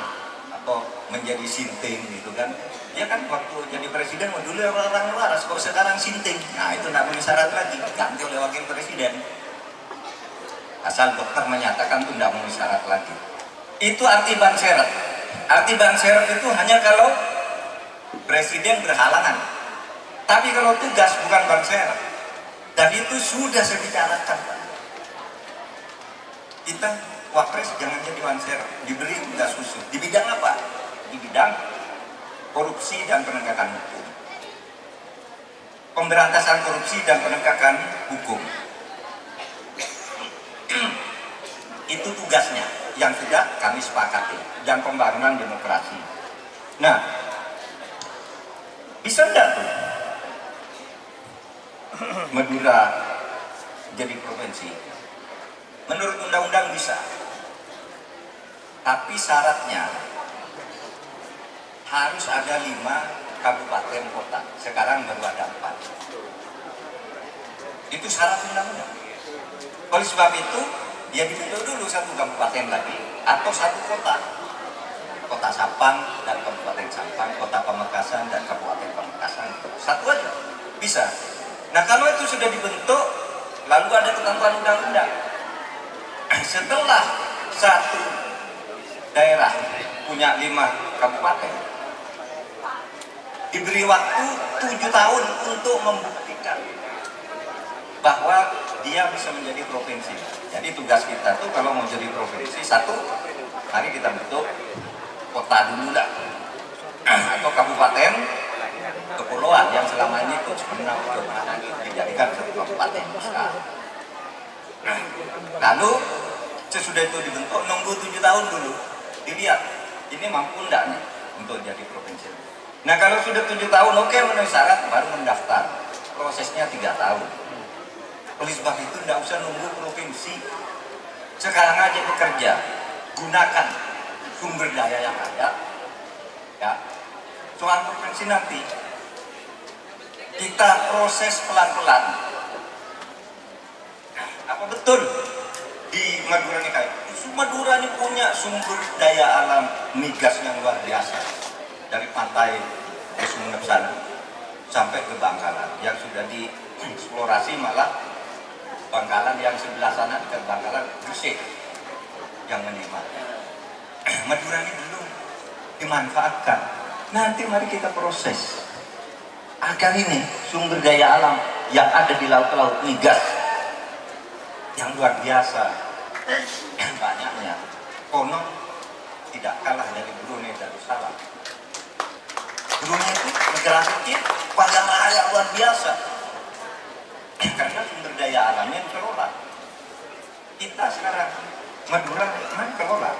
atau menjadi sinting gitu kan. Dia kan waktu jadi Presiden dulu orang waras, kok sekarang sinting. Nah itu tidak boleh syarat lagi, diganti oleh Wakil Presiden. Asal dokter menyatakan itu tidak boleh syarat lagi. Itu arti ban serep. Arti ban serep itu hanya kalau presiden berhalangan. Tapi kalau tugas bukan ban serep. Dan itu sudah saya bicarakan, Pak. Kita wapres jangan jadi ban serep, diberi tugas khusus. Di bidang apa? Di bidang korupsi dan penegakan hukum. Pemberantasan korupsi dan penegakan hukum. Itu tugasnya yang sudah kami sepakati, dan pembangunan demokrasi. Nah, bisa enggak tuh Madura jadi provinsi? Menurut undang-undang bisa, tapi syaratnya harus ada 5 kabupaten kota. Sekarang baru ada 4. Itu syarat undang-undang. Oleh sebab itu, ya dibentuk dulu 1 kabupaten lagi atau 1 kota. Kota Sampang dan Kabupaten Sampang, Kota Pamekasan dan Kabupaten Pamekasan. 1 aja bisa. Nah, kalau itu sudah dibentuk, lalu ada ketentuan undang-undang. Setelah 1 daerah punya 5 kabupaten, diberi waktu 7 tahun untuk membuktikan bahwa dia bisa menjadi provinsi. Jadi tugas kita tuh kalau mau jadi provinsi, 1, mari kita bentuk kota dulu dah, atau kabupaten kepulauan yang selama ini itu sebenarnya dijadikan satu kabupaten besar. Lalu sesudah itu dibentuk, nunggu 7 tahun dulu, dilihat ini mampu enggak nih untuk jadi provinsi. Nah, kalau sudah 7 tahun oke, memenuhi syarat, baru mendaftar. Prosesnya 3 tahun. Oleh sebab itu tidak usah nunggu provinsi, sekarang aja bekerja, gunakan sumber daya yang ada. Ya, soal provinsi nanti kita proses pelan-pelan. Apa betul di Madura ini kayak? Madura ini punya sumber daya alam migas yang luar biasa, dari pantai Sumeneb sana sampai ke Bangkalan yang sudah dieksplorasi, malah Bangkalan yang sebelah sana dekat Bangkalan Gresik yang menikmati. Madura ini belum dimanfaatkan. Nanti mari kita proses agar ini sumber daya alam yang ada di laut-laut migas yang luar biasa banyaknya, konon tidak kalah dari Brunei Darussalam. Brunei itu negara kecil, padang raya luar biasa karena sumber daya alamnya dikelola. Kita sekarang Madura memang kelola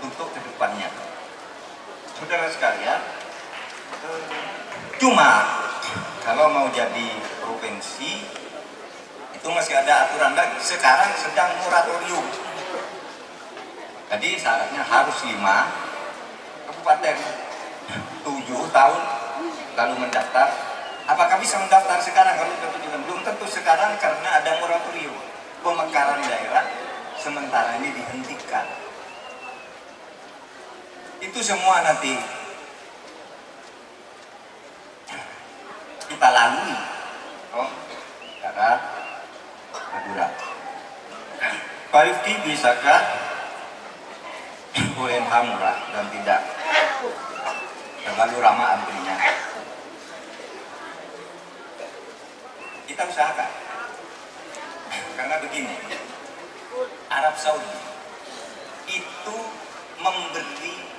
untuk kedepannya. Saudara sekalian, cuma kalau mau jadi provinsi itu masih ada aturan lagi. Sekarang sedang moratorium. Jadi syaratnya harus 5 kabupaten, 7 tahun lalu mendaftar. Apakah bisa mendaftar sekarang? Kalau sudah belum tentu sekarang, karena ada moratorium. Pemekaran daerah sementara ini dihentikan. Itu semua nanti kita lalui. Oh, karena Madura. Pak Rifki, bisakah UNH murah dan tidak terlalu ramah antrinya? Kita usahakan. Karena begini, Arab Saudi itu memberi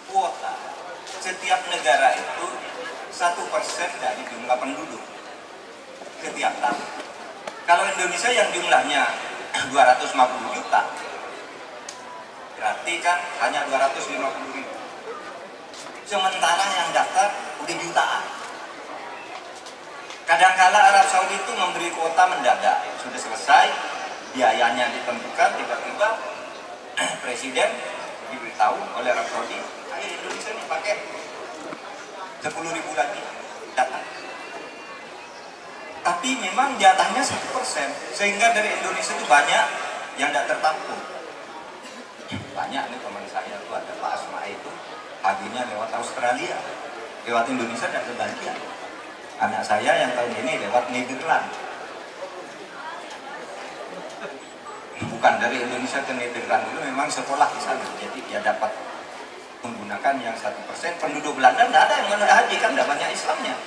kuota setiap negara itu 1% dari jumlah penduduk setiap tahun. Kalau Indonesia yang jumlahnya 250 juta, berarti kan hanya 250.000. Sementara yang daftar udah jutaan. Kadang-kala Arab Saudi itu memberi kuota mendadak, sudah selesai, biayanya ditentukan, tiba-tiba presiden diberitahu oleh Arab Saudi, ayo Indonesia ini pakai 10.000 lagi datang. Tapi memang jatahnya 1%, sehingga dari Indonesia itu banyak yang tidak tertampung. Banyak nih teman saya itu, ada Pak Asma itu, hajinya lewat Australia, lewat Indonesia dan kebagian. Anak saya yang tahun ini lewat Nederland. bukan dari Indonesia ke Nederland dulu memang sekolah di sana, jadi dia dapat menggunakan yang 1%. Penduduk Belanda nggak ada yang menunaikan haji, kan nggak banyak Islamnya,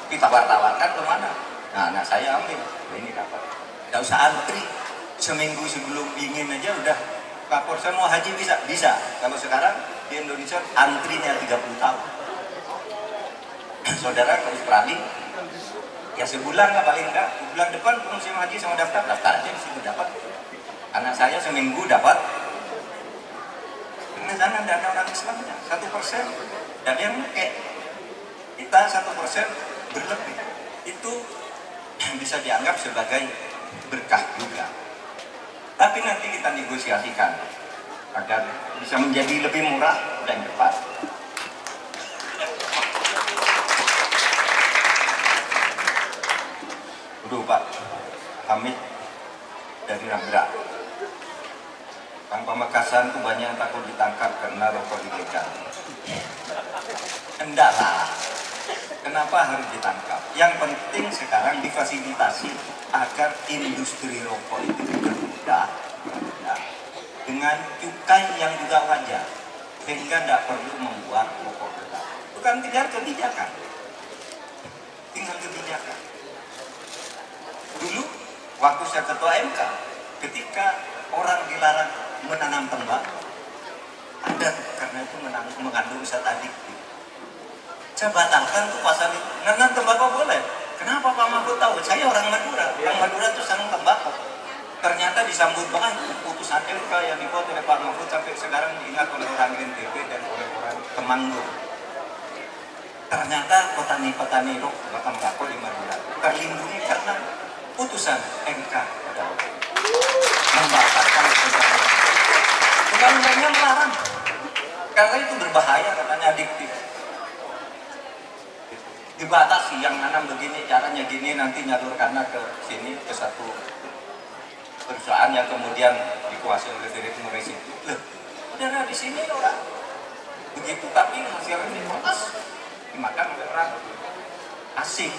kita tawar-tawarkan kemana. Nah, anak saya ambil, ini dapat, nggak usah antri, seminggu sebelum dingin aja udah lapor, saya mau haji bisa. Kalau sekarang di Indonesia antrinya 30 tahun. Saudara ke Australia ya sebulan lah paling enggak, bulan depan musim haji sama daftar aja di situ dapat. Anak saya seminggu dapat. Karena sana tidak ada orang Islamnya, 1%. Dan yang kayak kita 1% berlebih itu bisa dianggap sebagai berkah juga. Tapi nanti kita negosiasikan agar bisa menjadi lebih murah dan cepat. Aduh Pak Hamid dari Nabrak, Kang Pamekasan tuh banyak yang takut ditangkap karena rokok ilegal. Endahlah, kenapa harus ditangkap? Yang penting sekarang difasilitasi agar industri rokok itu dipermudah dengan cukai yang juga wajar, sehingga tidak perlu membuat rokok legal. Bukan tinggal kebijakan, tinggal kebijakan. Dulu waktu saya ketua MK, ketika orang dilarang menanam tembakau, ada karena itu mengandung zat adiktif. Saya batalkan tuh pasal itu. Nanam tembakau boleh. Kenapa Pak Mahfud tahu? Saya orang Madura. Orang Madura itu senang tembakau. Ternyata disambut baik putusan MK yang dibuat oleh Pak Mahfud sampai sekarang diingat oleh orang NTB dan oleh orang Temanggung. Ternyata petani-petani tembakau di Madura terlindungi karena putusan MK pada waktu membatalkan undang-undangnya melarang karena itu berbahaya, katanya adiktif. Dibatasi, yang nanam begini, caranya gini, nanti nyalurkannya ke sini, ke satu perusahaan yang kemudian dikuasai oleh Philip Morris itu. Loh, udah di sini orang begitu, tapi hasilnya dipotas dimakan oleh orang asing.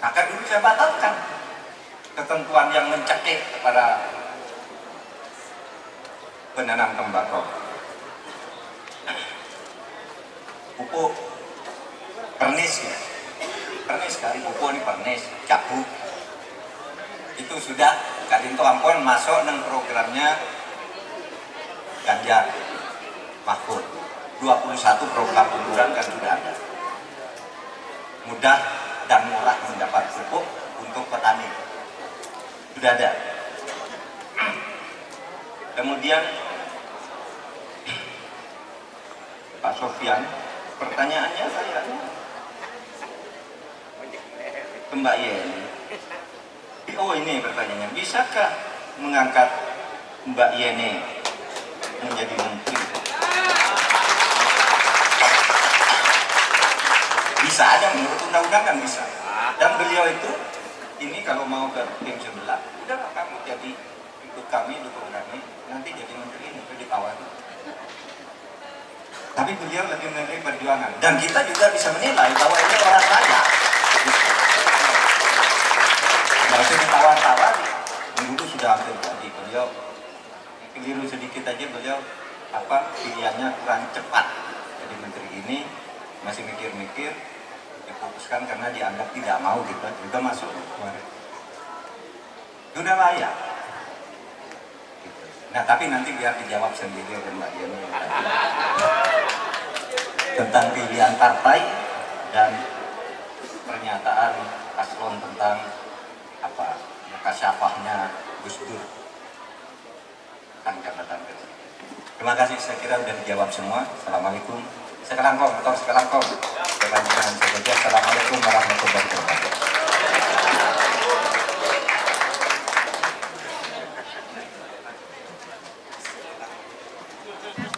Maka dulu saya batalkan ketentuan yang mencekik kepada penanam tembakau. Pupuk pernis ya, pernis kali pupuk ini pernis, cabu itu sudah Kadinto Ampon masuk neng programnya Ganjar Mahfud. 21 program unggulan kan sudah ada. Mudah dan murah mendapat pupuk untuk petani sudah ada. Kemudian Pak Sofyan, pertanyaannya saya ke Mbak Yeni. Oh ini pertanyaannya, bisakah mengangkat Mbak Yeni menjadi menteri? Bisa aja, menurut undang-undang kan bisa. Dan beliau itu, ini kalau mau ke tim sebelah, udah kamu jadi ikut kami, dukung kami, nanti jadi menteri ini, itu ditawari. Tapi beliau lebih memilih perjuangan. Dan kita juga bisa menilai bahwa ini orang kaya. Nah itu ditawar-tawari. Dulu sudah hampir jadi. Beliau keliru sedikit aja, beliau pilihannya kurang cepat. Jadi menteri ini masih mikir-mikir, diputuskan karena dianggap tidak mau gitu, juga masuk kemarin. Sudah layak. Nah tapi nanti biar dijawab sendiri oleh Mbak Yeni tentang pilihan partai dan pernyataan paslon tentang mukasyafahnya Gus Dur tentang jabatan presiden. Terima kasih, saya kira sudah dijawab semua. Assalamualaikum. Sekelangkong, motor sekelangkong. Assalamualaikum warahmatullahi wabarakatuh.